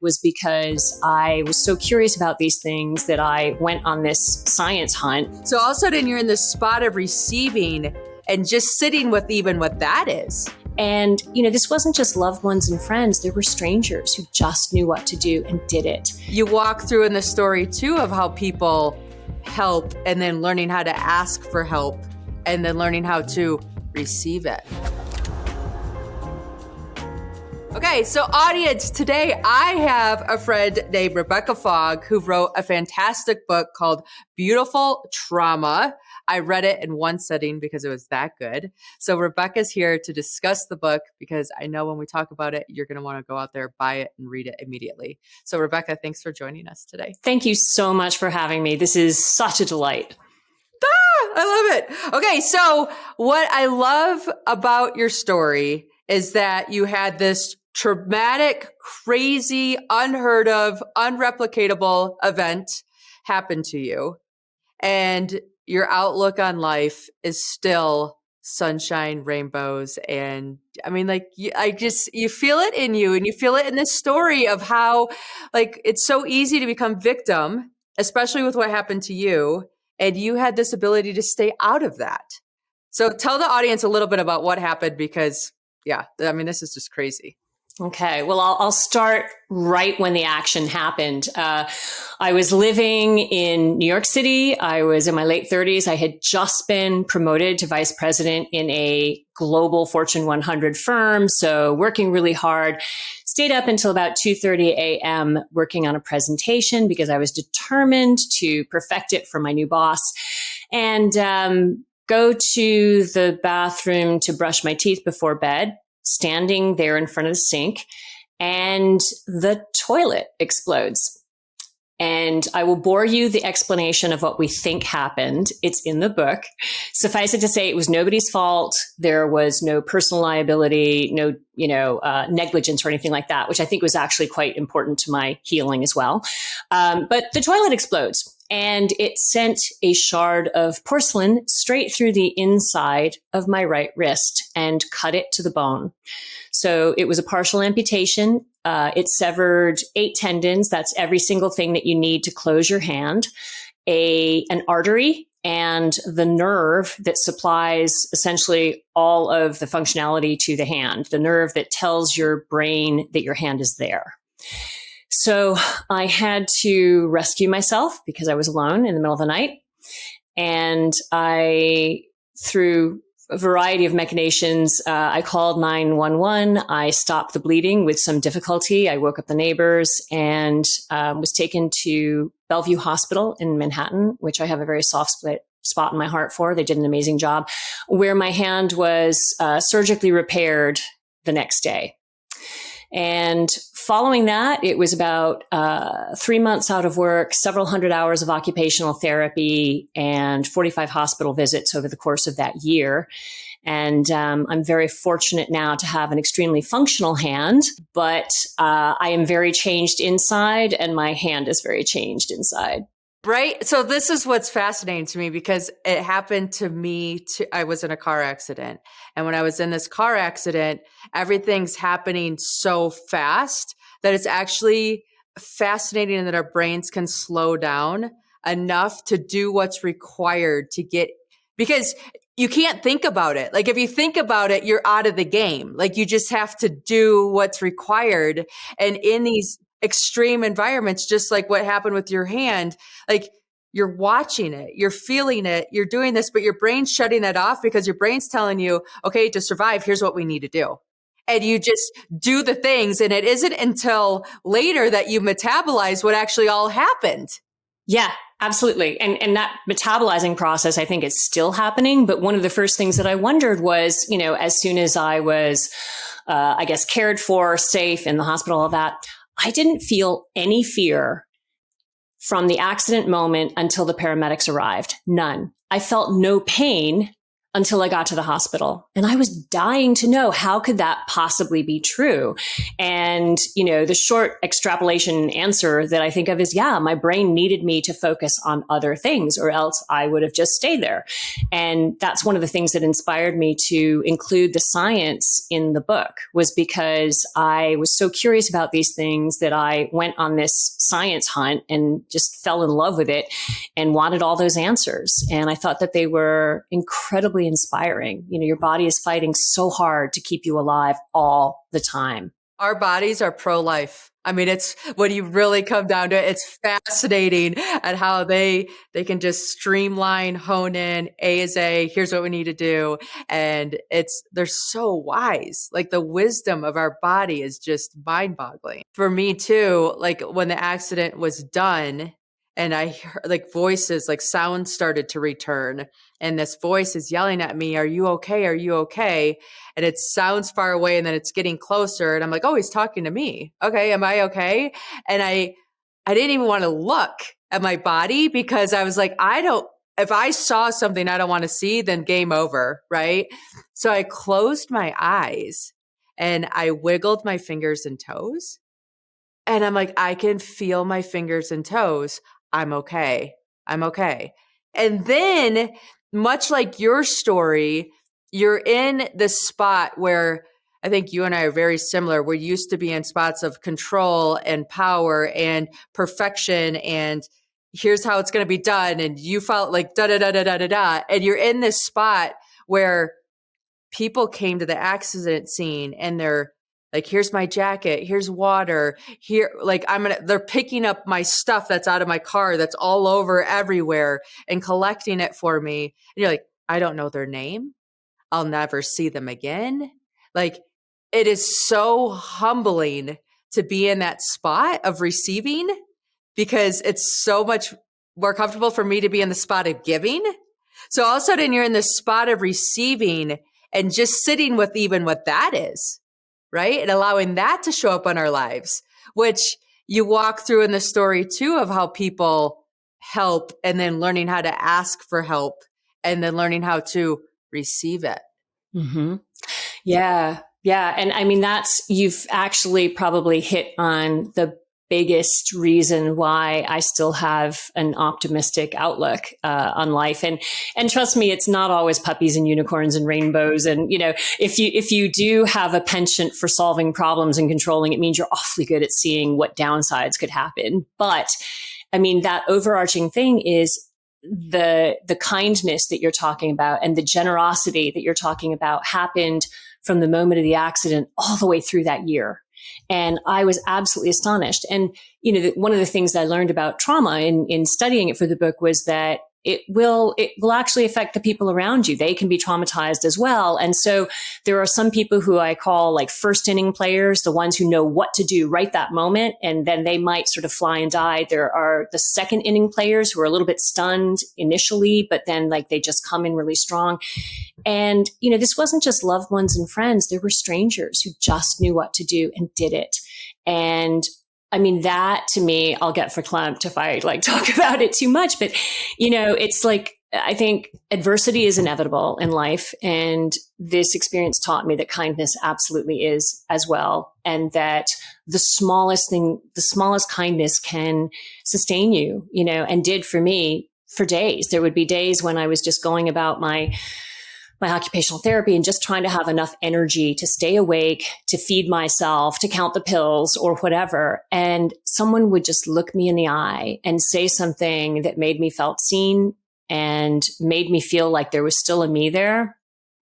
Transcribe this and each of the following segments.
was because I was so curious about these things that I went on this science hunt. So all of a sudden you're in this spot of receiving and just sitting with even what that is. And, this wasn't just loved ones and friends. There were strangers who just knew what to do and did it. You walk through in the story too of how people help and then learning how to ask for help and then learning how to receive it. Okay, so audience, today I have a friend named Rebecca Fogg who wrote a fantastic book called Beautiful Trauma. I read it in one sitting because it was that good. So Rebecca's here to discuss the book because I know when we talk about it, you're going to want to go out there, buy it, and read it immediately. So Rebecca, thanks for joining us today. Thank you so much for having me. This is such a delight. I love it. Okay, so what I love about your story is that you had this traumatic, crazy, unheard of, unreplicatable event happen to you. And your outlook on life is still sunshine, rainbows. And I mean, you feel it in you and you feel it in this story of how it's so easy to become victim, especially with what happened to you. And you had this ability to stay out of that. So tell the audience a little bit about what happened because this is just crazy. Okay. Well, I'll start right when the action happened. I was living in New York City. I was in my late 30s. I had just been promoted to vice president in a global Fortune 100 firm. So working really hard, stayed up until about 2:30 a.m. working on a presentation because I was determined to perfect it for my new boss and go to the bathroom to brush my teeth before bed. Standing there in front of the sink, and the toilet explodes. And I will bore you the explanation of what we think happened. It's in the book. Suffice it to say, it was nobody's fault. There was no personal liability, no, negligence or anything like that, which I think was actually quite important to my healing as well. But the toilet explodes. And it sent a shard of porcelain straight through the inside of my right wrist and cut it to the bone. So it was a partial amputation. It severed 8 tendons. That's every single thing that you need to close your hand, an artery, and the nerve that supplies essentially all of the functionality to the hand, the nerve that tells your brain that your hand is there. So I had to rescue myself because I was alone in the middle of the night. And through a variety of machinations, I called 911. I stopped the bleeding with some difficulty. I woke up the neighbors and was taken to Bellevue Hospital in Manhattan, which I have a very soft spot in my heart for. They did an amazing job, where my hand was surgically repaired the next day. And following that, it was about 3 months out of work, several hundred hours of occupational therapy, and 45 hospital visits over the course of that year. And I'm very fortunate now to have an extremely functional hand, but I am very changed inside, and my hand is very changed inside. Right. So this is what's fascinating to me because it happened to me. I was in a car accident. And when I was in this car accident, everything's happening so fast that it's actually fascinating that our brains can slow down enough to do what's required to get, because you can't think about it. If you think about it, you're out of the game. You just have to do what's required. And in these extreme environments, just like what happened with your hand, you're watching it, you're feeling it, you're doing this, but your brain's shutting that off because your brain's telling you, okay, to survive, here's what we need to do. And you just do the things. And it isn't until later that you metabolize what actually all happened. Yeah, absolutely. And that metabolizing process, I think, is still happening. But one of the first things that I wondered was, as soon as I was, cared for, safe in the hospital, all that, I didn't feel any fear from the accident moment until the paramedics arrived. None. I felt no pain until I got to the hospital. And I was dying to know, how could that possibly be true? And, the short extrapolation answer that I think of is, yeah, my brain needed me to focus on other things, or else I would have just stayed there. And that's one of the things that inspired me to include the science in the book, was because I was so curious about these things that I went on this science hunt and just fell in love with it and wanted all those answers. And I thought that they were incredibly inspiring. Your body is fighting so hard to keep you alive all the time. Our bodies are pro-life. I mean, it's when you really come down to it, it's fascinating at how they can just streamline, hone in, A is A, here's what we need to do. And they're so wise. Like, the wisdom of our body is just mind-boggling. For me too, like when the accident was done and I heard like voices, like sound started to return. And this voice is yelling at me, "Are you okay? Are you okay?" And it sounds far away and then it's getting closer. And I'm like, oh, he's talking to me. Okay, am I okay? And I didn't even want to look at my body, because I was like, if I saw something I don't want to see, then game over, right? So I closed my eyes and I wiggled my fingers and toes. And I'm like, I can feel my fingers and toes. I'm okay. I'm okay. And then, much like your story, you're in this spot where I think you and I are very similar. We used to be in spots of control and power and perfection, and here's how it's going to be done. And you felt like da da da da da da da. And you're in this spot where people came to the accident scene and they're like, here's my jacket, here's water, here, like they're picking up my stuff that's out of my car, that's all over everywhere, and collecting it for me. And you're like, I don't know their name. I'll never see them again. Like, it is so humbling to be in that spot of receiving, because it's so much more comfortable for me to be in the spot of giving. So all of a sudden you're in the spot of receiving and just sitting with even what that is, right? And allowing that to show up on our lives, which you walk through in the story too, of how people help and then learning how to ask for help and then learning how to receive it. Mm-hmm. Yeah. Yeah. And I mean, you've actually probably hit on the biggest reason why I still have an optimistic outlook on life. And trust me, it's not always puppies and unicorns and rainbows. And, if you do have a penchant for solving problems and controlling, it means you're awfully good at seeing what downsides could happen. But I mean, that overarching thing is the kindness that you're talking about and the generosity that you're talking about happened from the moment of the accident all the way through that year. And I was absolutely astonished. And, one of the things I learned about trauma in studying it for the book was that it will actually affect the people around you. They can be traumatized as well. And so there are some people who I call like first inning players, the ones who know what to do right that moment, and then they might sort of fly and die. There are the second inning players who are a little bit stunned initially, but then like they just come in really strong. And, this wasn't just loved ones and friends. There were strangers who just knew what to do and did it. And I mean, that to me, I'll get verklempt if I like talk about it too much, but it's like, I think adversity is inevitable in life. And this experience taught me that kindness absolutely is as well. And that the smallest kindness can sustain you, and did for me for days. There would be days when I was just going about my occupational therapy and just trying to have enough energy to stay awake, to feed myself, to count the pills or whatever. And someone would just look me in the eye and say something that made me felt seen and made me feel like there was still a me there.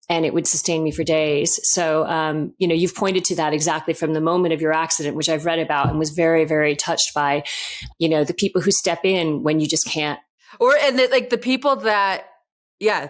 And it would sustain me for days. So, you've pointed to that exactly from the moment of your accident, which I've read about and was very, very touched by, the people who step in when you just can't. The people that,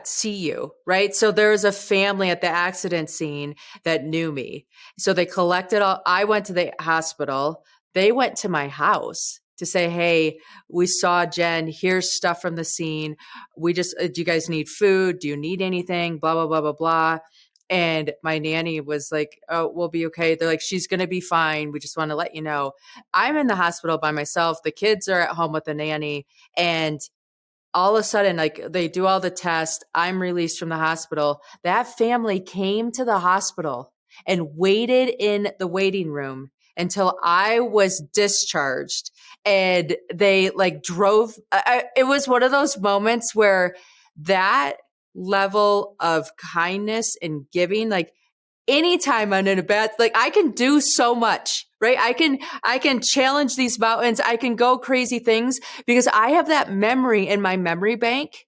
see you, right? So there was a family at the accident scene that knew me. So they collected I went to the hospital. They went to my house to say, hey, we saw Jenn, here's stuff from the scene. We just, do you guys need food? Do you need anything? Blah, blah, blah, blah, blah. And my nanny was like, oh, we'll be okay. They're like, she's going to be fine. We just want to let you know. I'm in the hospital by myself. The kids are at home with the nanny. And all of a sudden, like they do all the tests, I'm released from the hospital. That family came to the hospital and waited in the waiting room until I was discharged. And they like drove. It was one of those moments where that level of kindness and giving, like anytime I'm in a bad, like I can do so much, right? I can challenge these mountains. I can go crazy things because I have that memory in my memory bank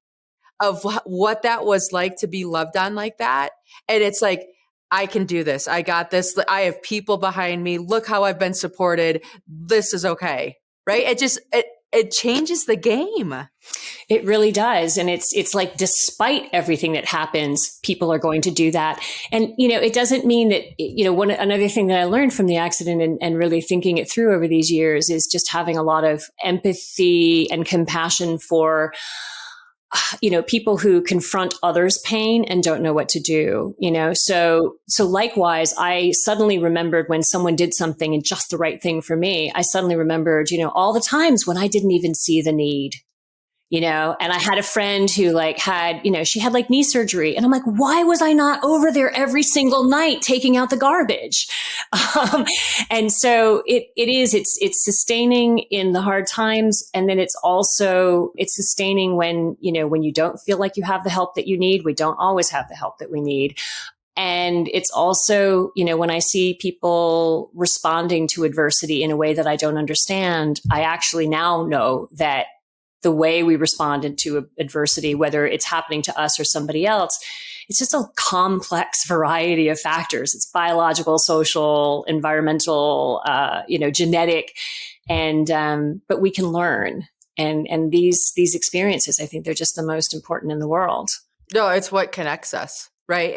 of what that was like to be loved on like that. And it's like, I can do this. I got this. I have people behind me. Look how I've been supported. This is okay. Right. It changes the game. It really does. And it's like, despite everything that happens, people are going to do that. And, it doesn't mean that, another thing that I learned from the accident and really thinking it through over these years is just having a lot of empathy and compassion for, people who confront others' pain and don't know what to do, So likewise, I suddenly remembered when someone did something and just the right thing for me, I suddenly remembered, all the times when I didn't even see the need. And I had a friend who had, she had knee surgery, and I'm like, why was I not over there every single night taking out the garbage? And so it's sustaining in the hard times. And then it's sustaining when you don't feel like you have the help that you need. We don't always have the help that we need. And it's also, when I see people responding to adversity in a way that I don't understand, I actually now know that the way we responded to adversity, whether it's happening to us or somebody else, it's just a complex variety of factors. It's biological, social, environmental, genetic, and but we can learn. And these experiences, I think they're just the most important in the world. No, it's what connects us. Right.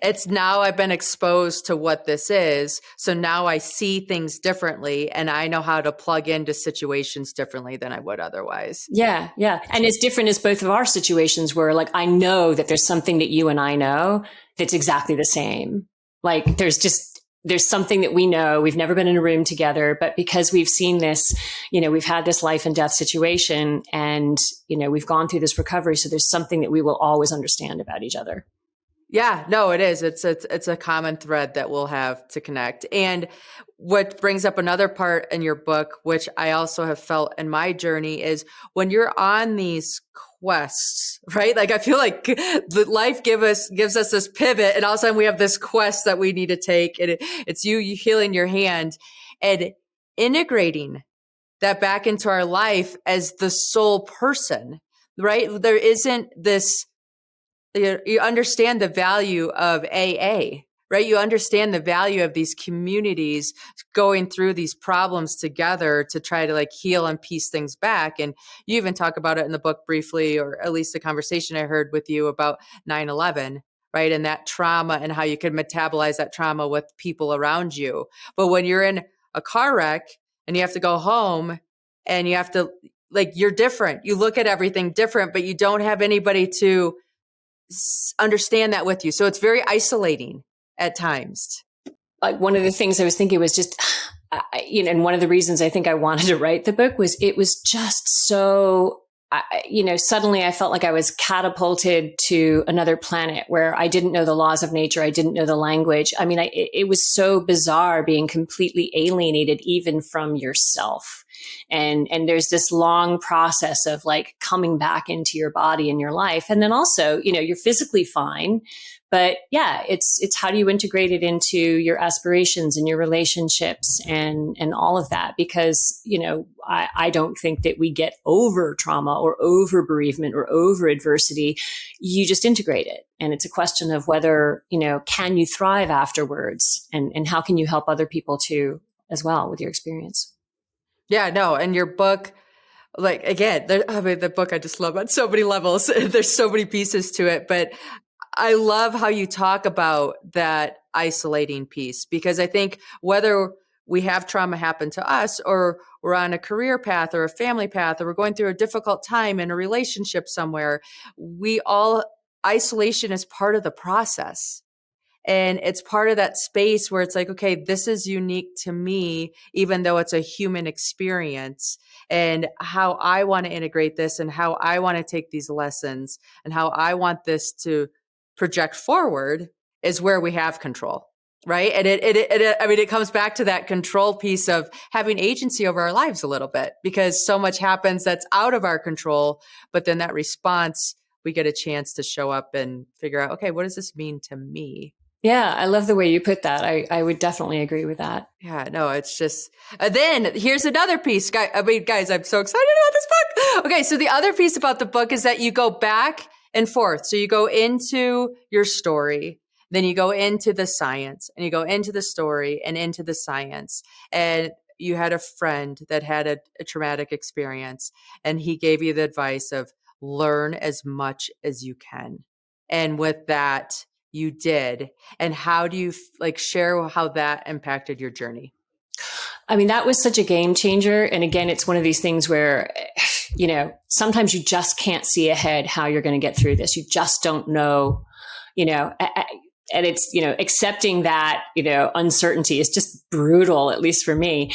It's now I've been exposed to what this is. So now I see things differently and I know how to plug into situations differently than I would otherwise. Yeah. Yeah. And as different as both of our situations were, I know that there's something that you and I know that's exactly the same. There's something that we know. We've never been in a room together, but because we've seen this, we've had this life and death situation and, we've gone through this recovery. So there's something that we will always understand about each other. Yeah, no, it is. It's a common thread that we'll have to connect. And what brings up another part in your book, which I also have felt in my journey, is when you're on these quests, right? I feel like the life gives us this pivot, and all of a sudden we have this quest that we need to take, and it's you healing your hand and integrating that back into our life as the sole person, right? There isn't this. You understand the value of AA, right? You understand the value of these communities going through these problems together to try to heal and piece things back. And you even talk about it in the book briefly, or at least the conversation I heard with you about 9/11, right? And that trauma and how you could metabolize that trauma with people around you. But when you're in a car wreck and you have to go home and you have to, you're different. You look at everything different, but you don't have anybody to understand that with you. So it's very isolating at times. One of the things I was thinking was just, and one of the reasons I think I wanted to write the book was it was just so, suddenly I felt like I was catapulted to another planet where I didn't know the laws of nature. I didn't know the language. I mean, it was so bizarre being completely alienated even from yourself. And there's this long process of coming back into your body and your life. And then also, you're physically fine, but yeah, it's how do you integrate it into your aspirations and your relationships and all of that? Because, I don't think that we get over trauma or over bereavement or over adversity. You just integrate it. And it's a question of whether, can you thrive afterwards, and how can you help other people too, as well, with your experience? Yeah, no. And your book, again, the book I just love on so many levels. There's so many pieces to it, but I love how you talk about that isolating piece, because I think whether we have trauma happen to us or we're on a career path or a family path, or we're going through a difficult time in a relationship somewhere, isolation is part of the process. And it's part of that space where it's like, okay, this is unique to me, even though it's a human experience, and how I want to integrate this and how I want to take these lessons and how I want this to project forward is where we have control. Right. And it comes back to that control piece of having agency over our lives a little bit, because so much happens that's out of our control. But then that response, we get a chance to show up and figure out, okay, what does this mean to me? Yeah, I love the way you put that. I would definitely agree with that. Yeah, no, it's just, then here's another piece. Guys, I'm so excited about this book. Okay. So the other piece about the book is that you go back and forth. So you go into your story, then you go into the science, and you go into the story and into the science. And you had a friend that had a traumatic experience, and he gave you the advice of learn as much as you can. And with that, you did. And how do you share how that impacted your journey? I mean, that was such a game changer. And again, it's one of these things where, sometimes you just can't see ahead how you're going to get through this. You just don't know, and it's, accepting that, uncertainty is just brutal, at least for me.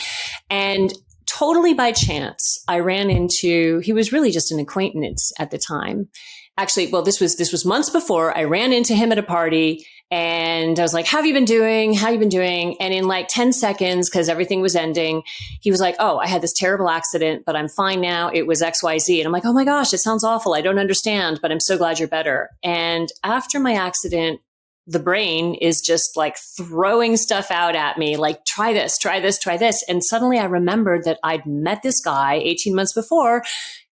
And totally by chance, I ran into, he was really just an acquaintance at the time. Actually, well, this was months before. I ran into him at a party, and I was like, how have you been doing? How have you been doing? And in like 10 seconds, because everything was ending, he was like, oh, I had this terrible accident, but I'm fine now. It was XYZ. And I'm like, oh my gosh, it sounds awful. I don't understand, but I'm so glad you're better. And after my accident, the brain is just like throwing stuff out at me, like, try this, try this, try this. And suddenly I remembered that I'd met this guy 18 months before,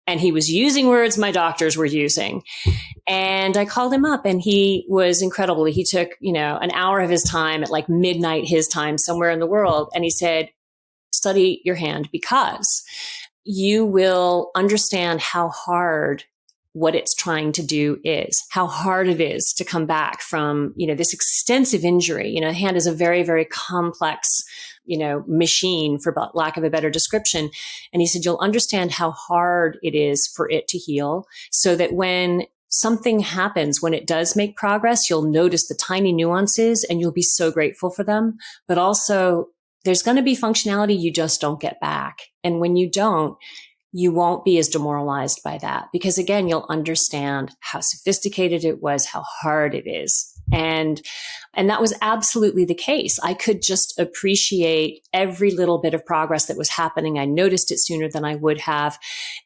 and he was using words my doctors were using. And I called him up, and he was incredible. He took, an hour of his time at like midnight his time somewhere in the world. And he said, study your hand, because you will understand how hard what it's trying to do is, how hard it is to come back from, this extensive injury. The hand is a very, very complex, machine, for lack of a better description. And he said, you'll understand how hard it is for it to heal, so that when something happens, when it does make progress, you'll notice the tiny nuances and you'll be so grateful for them. But also, there's going to be functionality you just don't get back. And when you don't, you won't be as demoralized by that, because again, you'll understand how sophisticated it was, how hard it is. And that was absolutely the case. I could just appreciate every little bit of progress that was happening. I noticed it sooner than I would have.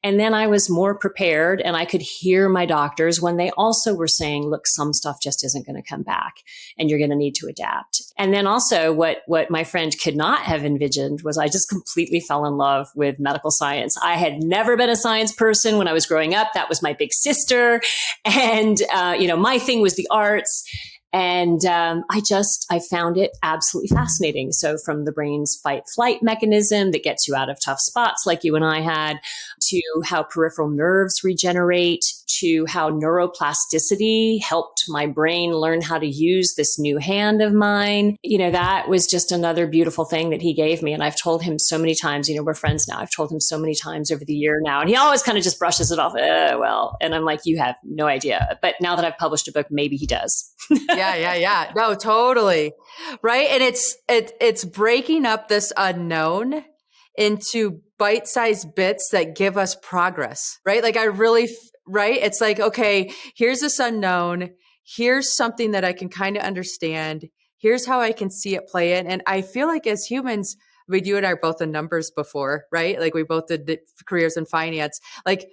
And then I was more prepared, and I could hear my doctors when they also were saying, look, some stuff just isn't going to come back, and you're going to need to adapt. And then also what my friend could not have envisioned was I just completely fell in love with medical science. I had never been a science person when I was growing up. That was my big sister. And, my thing was the arts. And I found it absolutely fascinating. So from the brain's fight flight mechanism that gets you out of tough spots like you and I had, to how peripheral nerves regenerate, to how neuroplasticity helped my brain learn how to use this new hand of mine. That was just another beautiful thing that he gave me. And I've told him so many times, we're friends now. I've told him so many times over the year now, and he always kind of just brushes it off. Well, and I'm like, you have no idea. But now that I've published a book, maybe he does. Yeah. No, totally. Right. And it's breaking up this unknown into bite-sized bits that give us progress, right? Like right? It's like, okay, here's this unknown. Here's something that I can kind of understand. Here's how I can see it play in. And I feel like as humans, you and I are both in numbers before, right? Like we both did careers in finance. Like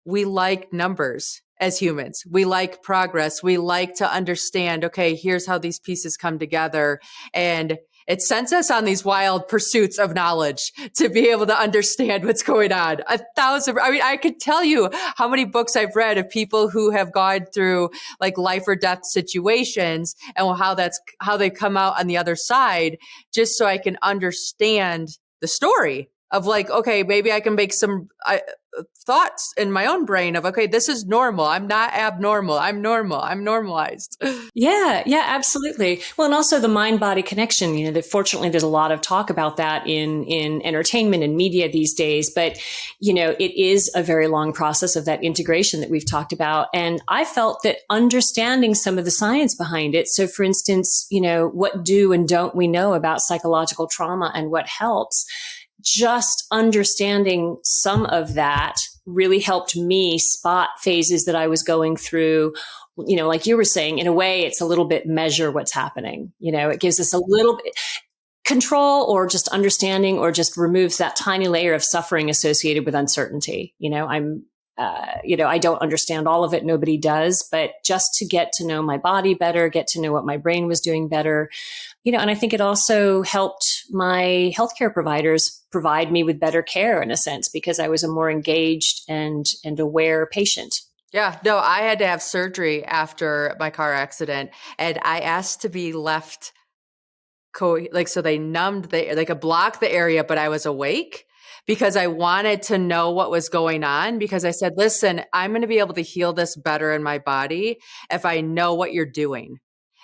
we like numbers as humans. We like progress. We like to understand, okay, here's how these pieces come together. And it sends us on these wild pursuits of knowledge to be able to understand what's going on. I could tell you how many books I've read of people who have gone through like life or death situations, and how they come out on the other side, just so I can understand the story. of like, okay, maybe I can make some thoughts in my own brain of, okay, this is normal. I'm not abnormal. I'm normal. I'm normalized. Yeah, yeah, absolutely. Well, and also the mind-body connection, that fortunately there's a lot of talk about that in entertainment and media these days, but it is a very long process of that integration that we've talked about. And I felt that understanding some of the science behind it. So for instance, what do and don't we know about psychological trauma and what helps? Just understanding some of that really helped me spot phases that I was going through. Like you were saying, in a way, it's a little bit measure what's happening. It gives us a little bit control or just understanding, or just removes that tiny layer of suffering associated with uncertainty. I don't understand all of it. Nobody does, but just to get to know my body better, get to know what my brain was doing better, and I think it also helped my healthcare providers provide me with better care in a sense, because I was a more engaged and aware patient. Yeah, no, I had to have surgery after my car accident, and I asked to be left so they numbed blocked the area, but I was awake because I wanted to know what was going on, because I said, listen, I'm going to be able to heal this better in my body if I know what you're doing.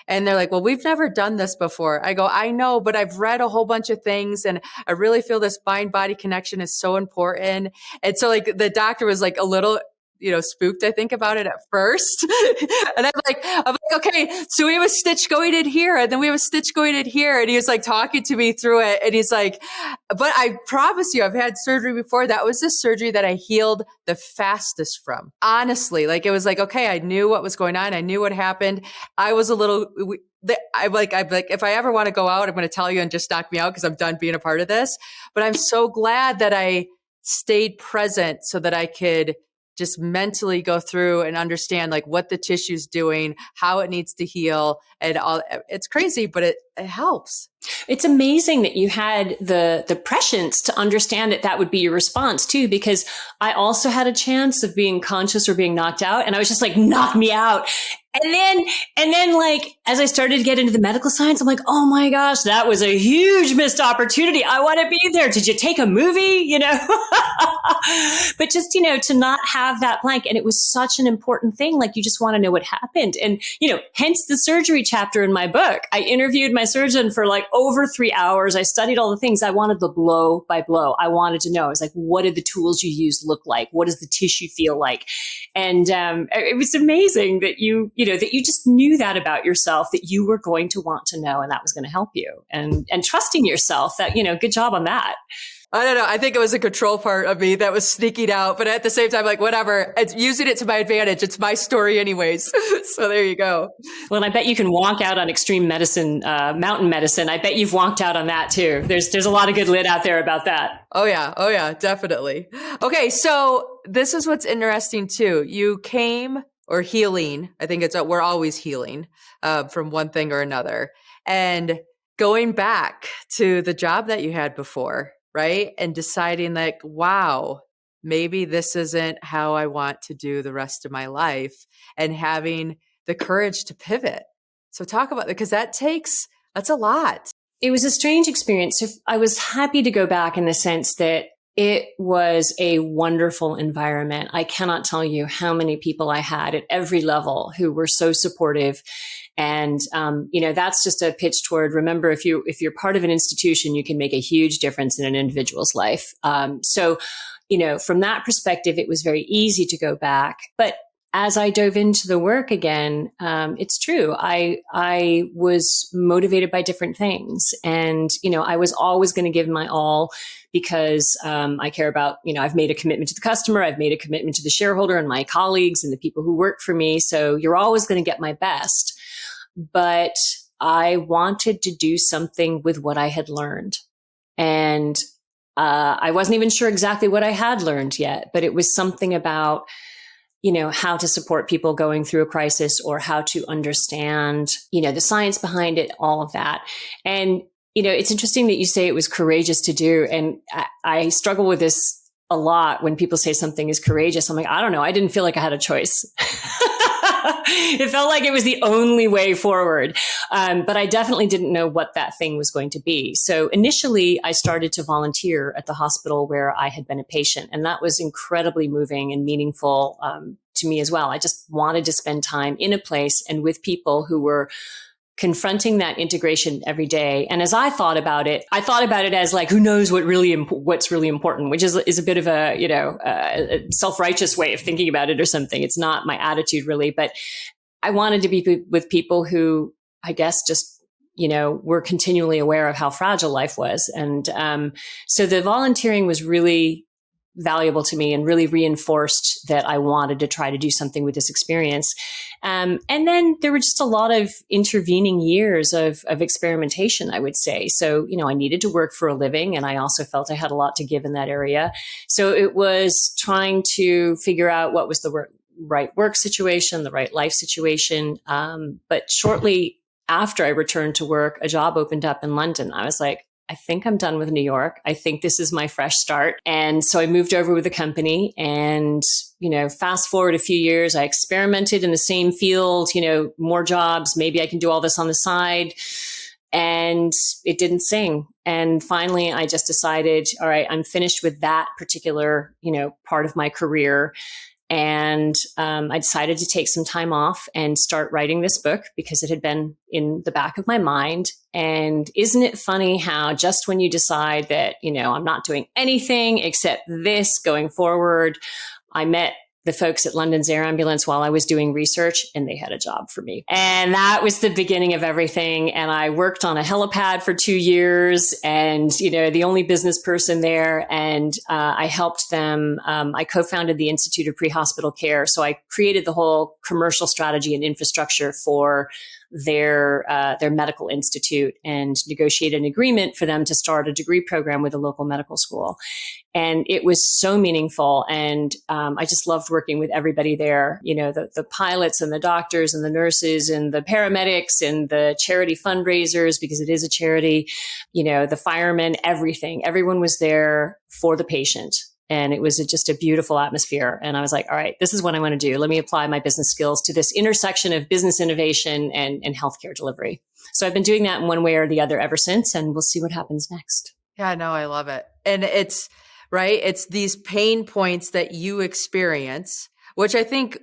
And they're like, well, we've never done this before. I go, I know, but I've read a whole bunch of things, and I really feel this mind body connection is so important. And so like the doctor was like a little, spooked, I think, about it at first. And I'm like, okay, so we have a stitch going in here, and then we have a stitch going in here. And he was like talking to me through it. And he's like, but I promise you, I've had surgery before. That was the surgery that I healed the fastest from. Honestly, like it was like, okay, I knew what was going on. I knew what happened. I was a little, I'm like, if I ever want to go out, I'm going to tell you and just knock me out because I'm done being a part of this. But I'm so glad that I stayed present so that I could just mentally go through and understand like what the tissue's doing, how it needs to heal, and all. It's crazy, but it helps. It's amazing that you had the prescience to understand that would be your response too, because I also had a chance of being conscious or being knocked out, and I was just like, knock me out. And then like, as I started to get into the medical science, I'm like, oh my gosh, that was a huge missed opportunity. I want to be there. Did you take a movie? But just, to not have that blank. And it was such an important thing. Like, you just want to know what happened. And, hence the surgery chapter in my book. I interviewed my surgeon for like over 3 hours. I studied all the things. I wanted the blow by blow. I wanted to know. I was like, what did the tools you use look like? What does the tissue feel like? And it was amazing that that you just knew that about yourself, that you were going to want to know, and that was going to help you, and trusting yourself that, good job on that. I don't know. I think it was a control part of me that was sneaking out, but at the same time, like, whatever, it's using it to my advantage. It's my story anyways. So there you go. Well, and I bet you can wonk out on extreme medicine, mountain medicine. I bet you've wonked out on that too. There's a lot of good lit out there about that. Oh yeah, definitely. Okay. So this is what's interesting too. You came, or healing. I think we're always healing from one thing or another. And going back to the job that you had before, right? And deciding like, wow, maybe this isn't how I want to do the rest of my life, and having the courage to pivot. So talk about that, because that's a lot. It was a strange experience. I was happy to go back in the sense that it was a wonderful environment. I cannot tell you how many people I had at every level who were so supportive. And, that's just a pitch toward, remember, if you're part of an institution, you can make a huge difference in an individual's life. So, from that perspective, it was very easy to go back. But as I dove into the work again, it's true. I was motivated by different things, and, I was always going to give my all, because I care about, I've made a commitment to the customer, I've made a commitment to the shareholder and my colleagues and the people who work for me. So you're always going to get my best. But I wanted to do something with what I had learned. And I wasn't even sure exactly what I had learned yet, but it was something about, how to support people going through a crisis, or how to understand, the science behind it, all of that. And it's interesting that you say it was courageous to do. And I struggle with this a lot when people say something is courageous. I'm like, I don't know. I didn't feel like I had a choice. It felt like it was the only way forward. But I definitely didn't know what that thing was going to be. So initially, I started to volunteer at the hospital where I had been a patient. And that was incredibly moving and meaningful to me as well. I just wanted to spend time in a place and with people who were confronting that integration every day. And as I thought about it as like, who knows what's really important, which is a bit of a, a self-righteous way of thinking about it or something. It's not my attitude really, but I wanted to be with people who I guess just, were continually aware of how fragile life was. And so the volunteering was really valuable to me and really reinforced that I wanted to try to do something with this experience. And then there were just a lot of intervening years of experimentation, I would say. So, I needed to work for a living, and I also felt I had a lot to give in that area. So it was trying to figure out what was the right work situation, the right life situation. But shortly after I returned to work, a job opened up in London. I was like, I think I'm done with New York. I think this is my fresh start. And so I moved over with the company and, fast forward a few years, I experimented in the same field, more jobs. Maybe I can do all this on the side. And it didn't sing. And finally, I just decided, all right, I'm finished with that particular, part of my career. And I decided to take some time off and start writing this book because it had been in the back of my mind. And isn't it funny how just when you decide that, I'm not doing anything except this going forward, I met the folks at London's Air Ambulance while I was doing research, and they had a job for me. And that was the beginning of everything. And I worked on a helipad for 2 years and, the only business person there. And I helped them. I co-founded the Institute of Pre-Hospital Care. So I created the whole commercial strategy and infrastructure for their medical institute and negotiated an agreement for them to start a degree program with a local medical school. And it was so meaningful. And I just loved working with everybody there, the pilots and the doctors and the nurses and the paramedics and the charity fundraisers, because it is a charity, the firemen, everything. Everyone was there for the patient. And it was just a beautiful atmosphere. And I was like, all right, this is what I want to do. Let me apply my business skills to this intersection of business innovation and healthcare delivery. So I've been doing that in one way or the other ever since, and we'll see what happens next. Yeah, no, I love it. And it's right. It's these pain points that you experience, which I think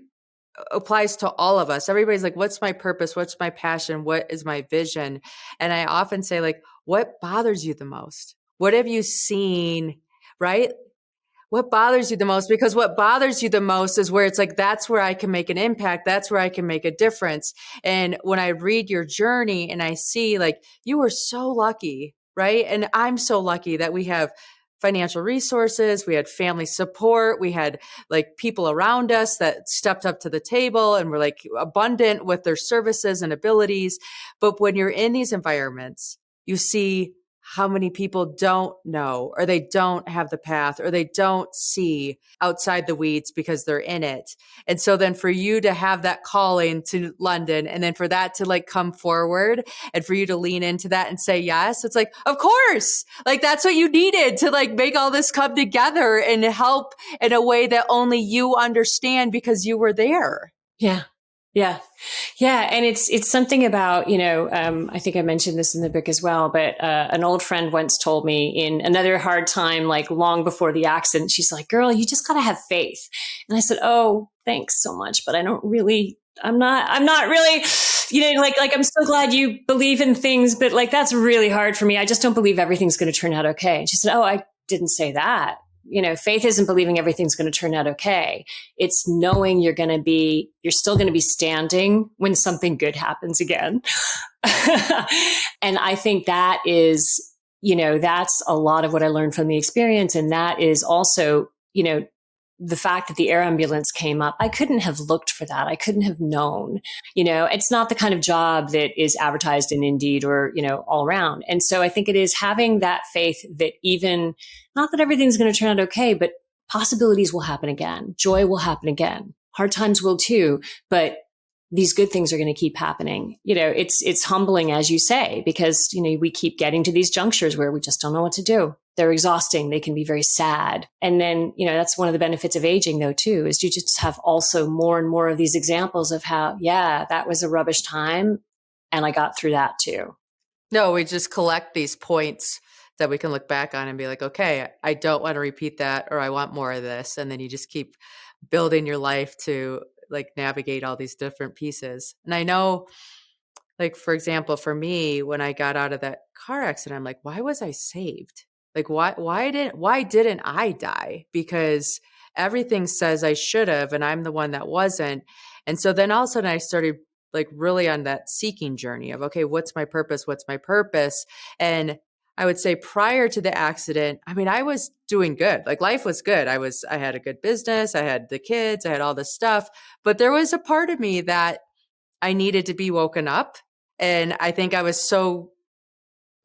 applies to all of us. Everybody's like, what's my purpose? What's my passion? What is my vision? And I often say, like, what bothers you the most? What have you seen? Right? What bothers you the most? Because what bothers you the most is where it's like, that's where I can make an impact. That's where I can make a difference. And when I read your journey and I see like, you were so lucky, right? And I'm so lucky that we have financial resources. We had family support. We had like people around us that stepped up to the table and were like abundant with their services and abilities. But when you're in these environments, you see how many people don't know, or they don't have the path, or they don't see outside the weeds because they're in it. And so then for you to have that calling to London, and then for that to like come forward and for you to lean into that and say yes, it's like, of course, like that's what you needed to like make all this come together and help in a way that only you understand because you were there. Yeah. Yeah. Yeah. And it's something about, I think I mentioned this in the book as well, but an old friend once told me in another hard time, like long before the accident, she's like, girl, you just got to have faith. And I said, oh, thanks so much. But I'm not really, like, I'm so glad you believe in things, but like, that's really hard for me. I just don't believe everything's going to turn out okay. And she said, oh, I didn't say that. Faith isn't believing everything's going to turn out okay. It's knowing you're still going to be standing when something good happens again. And I think that is, that's a lot of what I learned from the experience. And that is also, the fact that the air ambulance came up, I couldn't have looked for that. I couldn't have known, it's not the kind of job that is advertised in Indeed or, all around. And so I think it is having that faith that even, not that everything's going to turn out okay, but possibilities will happen again. Joy will happen again. Hard times will too, but these good things are going to keep happening. It's humbling, as you say, because, we keep getting to these junctures where we just don't know what to do. they're exhausting. They can be very sad. And then, that's one of the benefits of aging though, too, is you just have also more and more of these examples of how, yeah, that was a rubbish time. And I got through that too. No, we just collect these points that we can look back on and be like, okay, I don't want to repeat that, or I want more of this. And then you just keep building your life to like navigate all these different pieces. And I know, like, for example, for me, when I got out of that car accident, I'm like, why was I saved? Like, why didn't I die? Because everything says I should have, and I'm the one that wasn't. And so then all of a sudden I started like really on that seeking journey of, okay, what's my purpose? What's my purpose? And I would say prior to the accident, I mean, I was doing good. Like life was good. I had a good business. I had the kids. I had all this stuff. But there was a part of me that I needed to be woken up. And I think I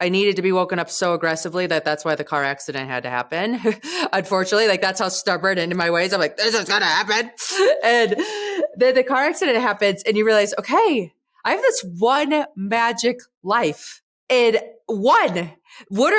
needed to be woken up so aggressively that's why the car accident had to happen. Unfortunately, like that's how stubborn and in my ways. I'm like, this is going to happen. And then the car accident happens and you realize, okay, I have this one magic life. And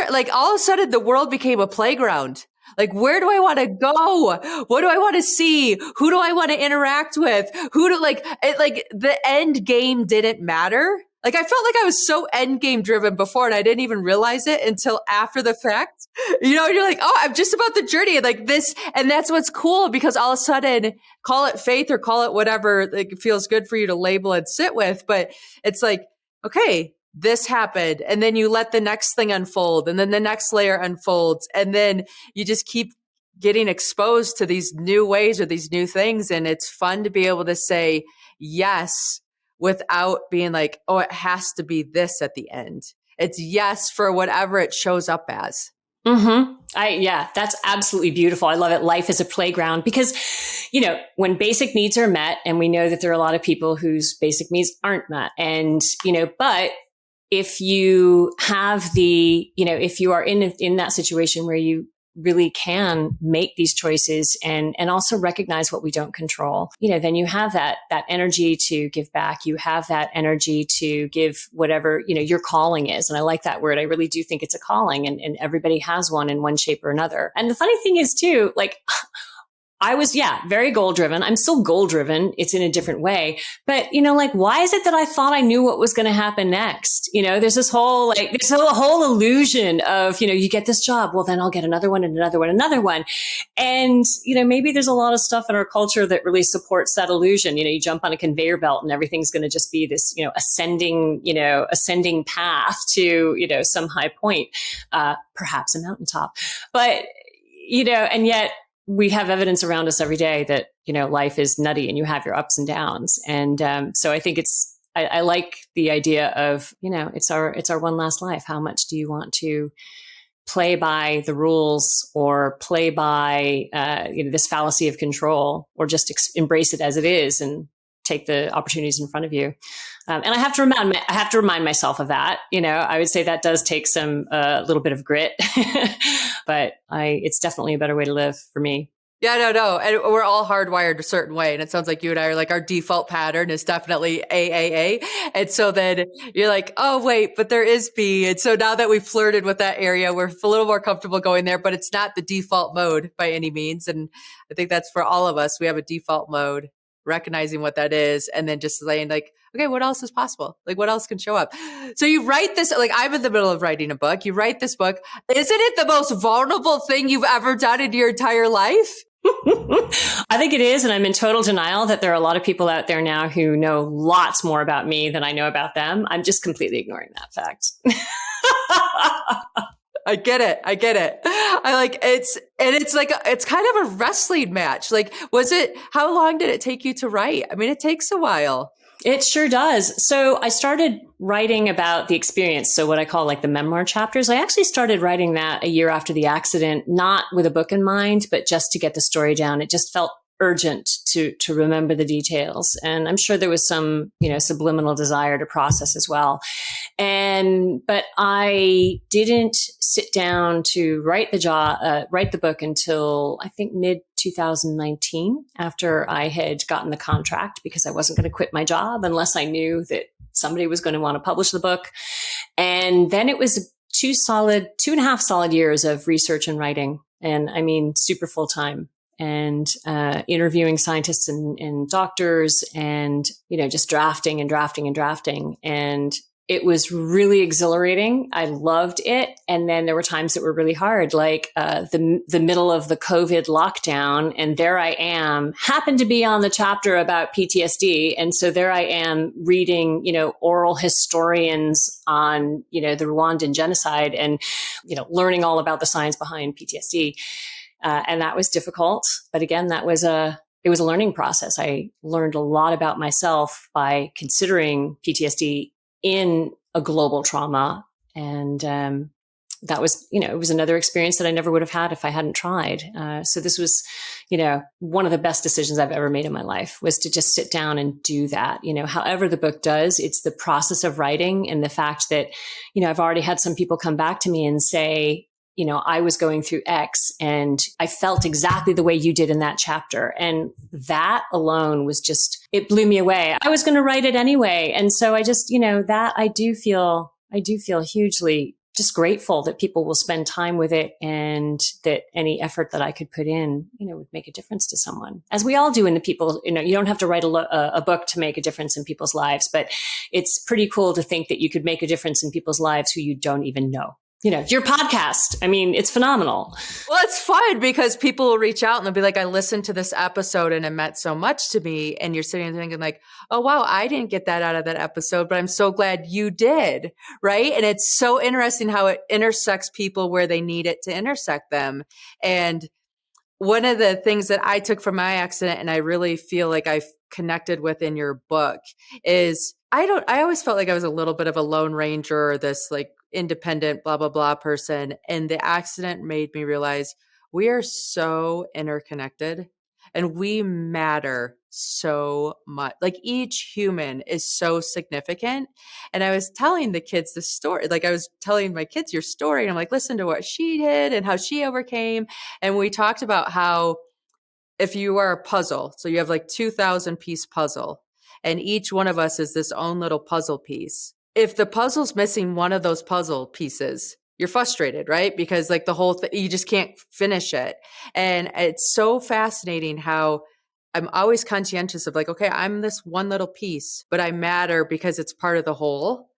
like all of a sudden the world became a playground. Like, where do I want to go? What do I want to see? Who do I want to interact with? The end game didn't matter. Like, I felt like I was so end game driven before and I didn't even realize it until after the fact. You're like, oh, I'm just about the journey. Like this. And that's what's cool because all of a sudden, call it faith or call it whatever like feels good for you to label and sit with. But it's like, okay, this happened. And then you let the next thing unfold. And then the next layer unfolds. And then you just keep getting exposed to these new ways or these new things. And it's fun to be able to say yes without being like, oh, it has to be this at the end. It's yes for whatever it shows up as. Yeah, that's absolutely beautiful. I love it. Life is a playground because, when basic needs are met, and we know that there are a lot of people whose basic needs aren't met. And, but if you have if you are in that situation where you really can make these choices and also recognize what we don't control, then you have that energy to give back. You have that energy to give whatever, your calling is. And I like that word. I really do think it's a calling and everybody has one in one shape or another. And the funny thing is too, like, I was, very goal driven. I'm still goal driven. It's in a different way. But, why is it that I thought I knew what was going to happen next? There's this whole illusion of, you get this job. Well, then I'll get another one and another one, another one. And, maybe there's a lot of stuff in our culture that really supports that illusion. You jump on a conveyor belt and everything's going to just be this, ascending path to, some high point, perhaps a mountaintop. But, and yet, we have evidence around us every day that, life is nutty and you have your ups and downs. And so I think I like the idea of, it's our one last life. How much do you want to play by the rules or play by, this fallacy of control, or just embrace it as it is and take the opportunities in front of you. And I have to remind myself of that. I would say that does take some, little bit of grit, but it's definitely a better way to live for me. Yeah, no. And we're all hardwired a certain way. And it sounds like you and I are like, our default pattern is definitely AAA. And so then you're like, oh, wait, but there is B. And so now that we've flirted with that area, we're a little more comfortable going there, but it's not the default mode by any means. And I think that's for all of us. We have a default mode, recognizing what that is, and then just saying like, okay, what else is possible? Like, what else can show up? So you write this, like I'm in the middle of writing a book. You write this book. Isn't it the most vulnerable thing you've ever done in your entire life? I think it is. And I'm in total denial that there are a lot of people out there now who know lots more about me than I know about them. I'm just completely ignoring that fact. I get it. I like it's kind of a wrestling match. Like, how long did it take you to write? I mean, it takes a while. It sure does. So I started writing about the experience. So what I call like the memoir chapters, I actually started writing that a year after the accident, not with a book in mind, but just to get the story down. It just felt urgent to remember the details. And I'm sure there was some, subliminal desire to process as well. But I didn't sit down to write the book until I think mid 2019, after I had gotten the contract, because I wasn't going to quit my job unless I knew that somebody was going to want to publish the book. And then it was 2.5 solid years of research and writing. And I mean, super full time, and interviewing scientists and doctors, and, just drafting and drafting and drafting. And it was really exhilarating. I loved it. And then there were times that were really hard, like the middle of the COVID lockdown. And there I am, happened to be on the chapter about PTSD. And so there I am reading, oral historians on, the Rwandan genocide, and, learning all about the science behind PTSD. And that was difficult. But again, it was a learning process. I learned a lot about myself by considering PTSD in a global trauma. And that was, it was another experience that I never would have had if I hadn't tried. So this was, one of the best decisions I've ever made in my life, was to just sit down and do that. However the book does, it's the process of writing, and the fact that, I've already had some people come back to me and say, I was going through X and I felt exactly the way you did in that chapter. And that alone was just, it blew me away. I was going to write it anyway. And so I just, that I do feel hugely just grateful that people will spend time with it, and that any effort that I could put in, would make a difference to someone, as we all do in the people, you don't have to write a book to make a difference in people's lives, but it's pretty cool to think that you could make a difference in people's lives who you don't even know. Your podcast, I mean, it's phenomenal. Well, it's fun because people will reach out and they'll be like, I listened to this episode and it meant so much to me. And you're sitting there thinking like, oh, wow, I didn't get that out of that episode, but I'm so glad you did. Right. And it's so interesting how it intersects people where they need it to intersect them. And one of the things that I took from my accident, and I really feel like I've connected with in your book, is I always felt like I was a little bit of a lone ranger, or this like independent, blah, blah, blah person. And the accident made me realize we are so interconnected and we matter so much. Like each human is so significant. And I was telling the kids the story, like I was telling my kids your story, and I'm like, listen to what she did and how she overcame. And we talked about how if you are a puzzle, so you have like 2,000 piece puzzle, and each one of us is this own little puzzle piece. If the puzzle's missing one of those puzzle pieces, you're frustrated, right? Because like the whole thing, you just can't finish it. And it's so fascinating how I'm always conscientious of like, okay, I'm this one little piece, but I matter because it's part of the whole.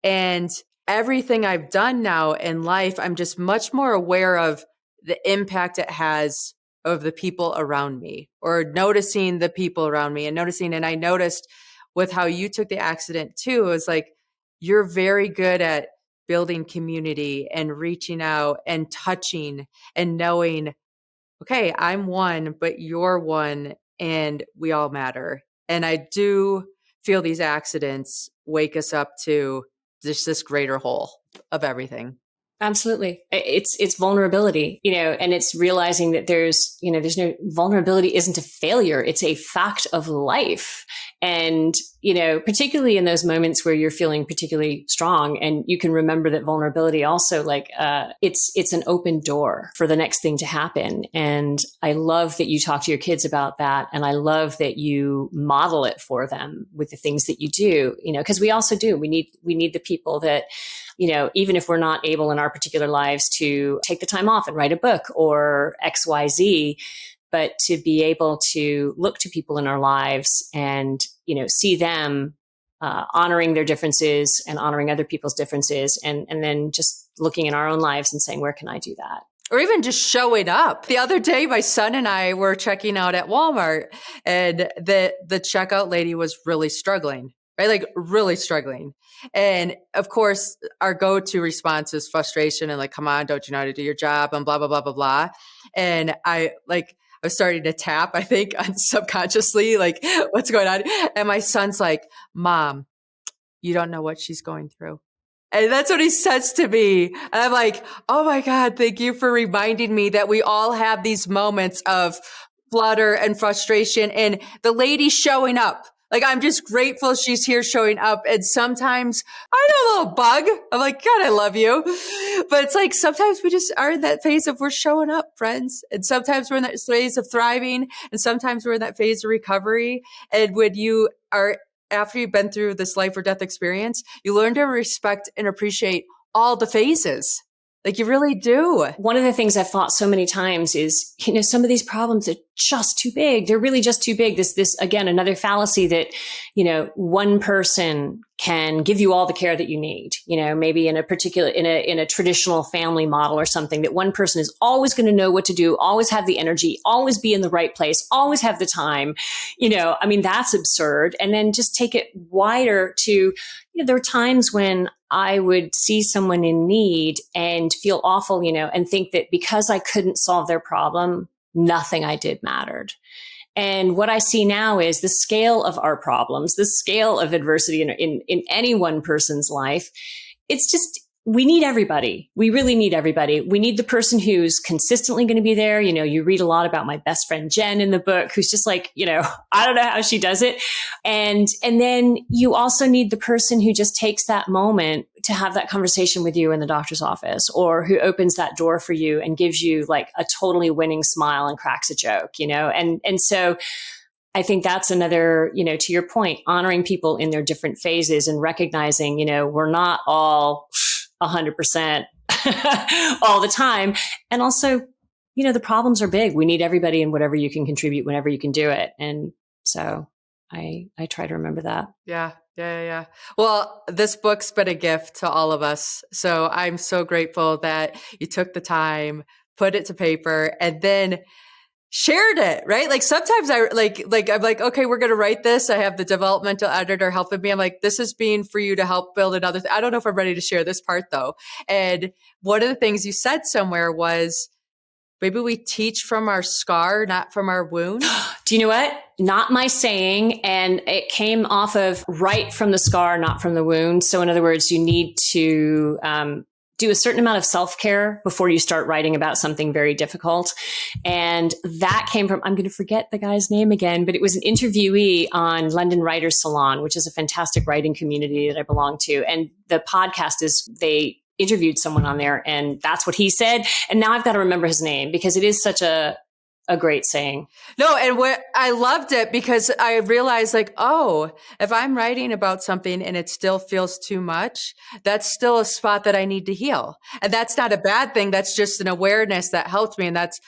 And everything I've done now in life, I'm just much more aware of the impact it has of the people around me, or noticing the people around me and noticing. And I noticed with how you took the accident too, it was like, you're very good at building community and reaching out and touching and knowing, okay, I'm one, but you're one, and we all matter. And I do feel these accidents wake us up to just this greater whole of everything. Absolutely. It's vulnerability, and it's realizing that there's no vulnerability isn't a failure. It's a fact of life. And, particularly in those moments where you're feeling particularly strong, and you can remember that vulnerability also, like, it's an open door for the next thing to happen. And I love that you talk to your kids about that. And I love that you model it for them with the things that you do, because we also do. We need the people that, even if we're not able in our particular lives to take the time off and write a book or XYZ, but to be able to look to people in our lives and, see them honoring their differences and honoring other people's differences, and then just looking in our own lives and saying, where can I do that? Or even just showing up. The other day, my son and I were checking out at Walmart, and the checkout lady was really struggling. Right? Like really struggling. And of course, our go-to response is frustration and like, come on, don't you know how to do your job, and blah, blah, blah, blah, blah. And I was starting to tap, I think, subconsciously, like what's going on. And my son's like, Mom, you don't know what she's going through. And that's what he says to me. And I'm like, oh my God, thank you for reminding me that we all have these moments of flutter and frustration, and the lady's showing up. Like, I'm just grateful she's here showing up. And sometimes I have a little bug. I'm like, God, I love you. But it's like, sometimes we just are in that phase of we're showing up, friends. And sometimes we're in that phase of thriving. And sometimes we're in that phase of recovery. And when you are, after you've been through this life or death experience, you learn to respect and appreciate all the phases. Like you really do. One of the things I've thought so many times is, some of these problems are just too big. They're really just too big. This again, another fallacy that, one person can give you all the care that you need, maybe in a traditional family model or something, that one person is always going to know what to do, always have the energy, always be in the right place, always have the time. That's absurd. And then just take it wider to, there are times when I would see someone in need and feel awful, and think that because I couldn't solve their problem, nothing I did mattered. And what I see now is the scale of our problems, the scale of adversity in any one person's life. It's just, we need everybody. We really need everybody. We need the person who's consistently going to be there. You read a lot about my best friend, Jenn, in the book, who's just like, I don't know how she does it. And then you also need the person who just takes that moment to have that conversation with you in the doctor's office, or who opens that door for you and gives you like a totally winning smile and cracks a joke, and so I think that's another, to your point, honoring people in their different phases and recognizing, we're not all 100% all the time. And also, the problems are big. We need everybody, and whatever you can contribute, whenever you can do it. And so I try to remember that. Yeah. Well, this book's been a gift to all of us. So I'm so grateful that you took the time, put it to paper, and then shared it, right? Like sometimes I'm like, okay, we're going to write this. I have the developmental editor helping me. I'm like, this is being for you to help build another. I don't know if I'm ready to share this part though. And one of the things you said somewhere was, maybe we teach from our scar, not from our wound. Do you know what? Not my saying. And it came off of right from the scar, not from the wound. So in other words, you need to do a certain amount of self-care before you start writing about something very difficult. And that came from, I'm going to forget the guy's name again, but it was an interviewee on London Writers Salon, which is a fantastic writing community that I belong to. And the podcast is, they interviewed someone on there, and that's what he said. And now I've got to remember his name, because it is such a great saying. No, and what I loved it, because I realized like, oh, if I'm writing about something and it still feels too much, that's still a spot that I need to heal. And that's not a bad thing. That's just an awareness that helped me. And that's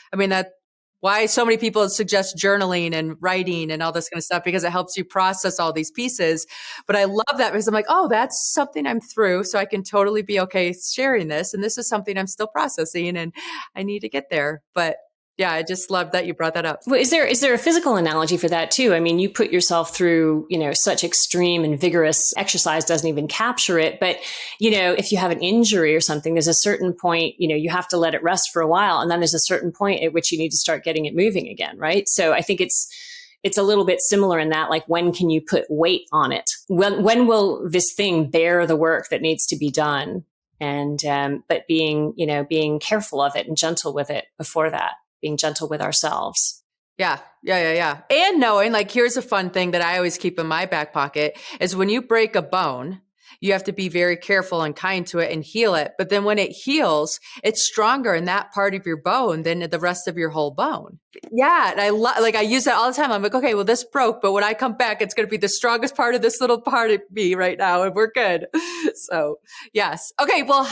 why so many people suggest journaling and writing and all this kind of stuff, because it helps you process all these pieces. But I love that, because I'm like, oh, that's something I'm through. So I can totally be okay sharing this. And this is something I'm still processing, and I need to get there. But yeah, I just love that you brought that up. Well, is there a physical analogy for that too? I mean, you put yourself through, such extreme and vigorous exercise doesn't even capture it. But, if you have an injury or something, there's a certain point, you have to let it rest for a while. And then there's a certain point at which you need to start getting it moving again. Right. So I think it's a little bit similar in that, like, when can you put weight on it? When will this thing bear the work that needs to be done? And, but being careful of it and gentle with it before that. Being gentle with ourselves. Yeah. And knowing, like, here's a fun thing that I always keep in my back pocket is when you break a bone, you have to be very careful and kind to it and heal it. But then when it heals, it's stronger in that part of your bone than the rest of your whole bone. Yeah. And I use that all the time. I'm like, okay, well, this broke, but when I come back, it's going to be the strongest part of this little part of me right now. And we're good. So yes. Okay. Well,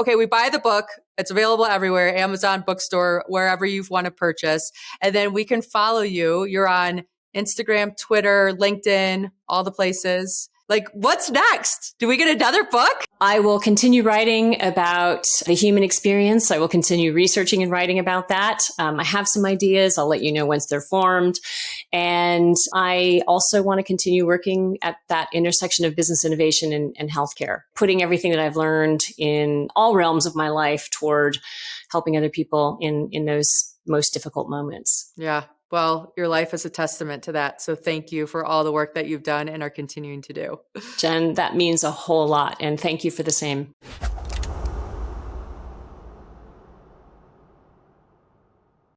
we buy the book. It's available everywhere, Amazon, bookstore, wherever you want to purchase. And then we can follow you. You're on Instagram, Twitter, LinkedIn, all the places. Like, what's next? Do we get another book? I will continue writing about the human experience. I will continue researching and writing about that. I have some ideas. I'll let you know once they're formed. And I also want to continue working at that intersection of business innovation and healthcare, putting everything that I've learned in all realms of my life toward helping other people in those most difficult moments. Yeah. Well, your life is a testament to that. So thank you for all the work that you've done and are continuing to do. Jenn, that means a whole lot. And thank you for the same.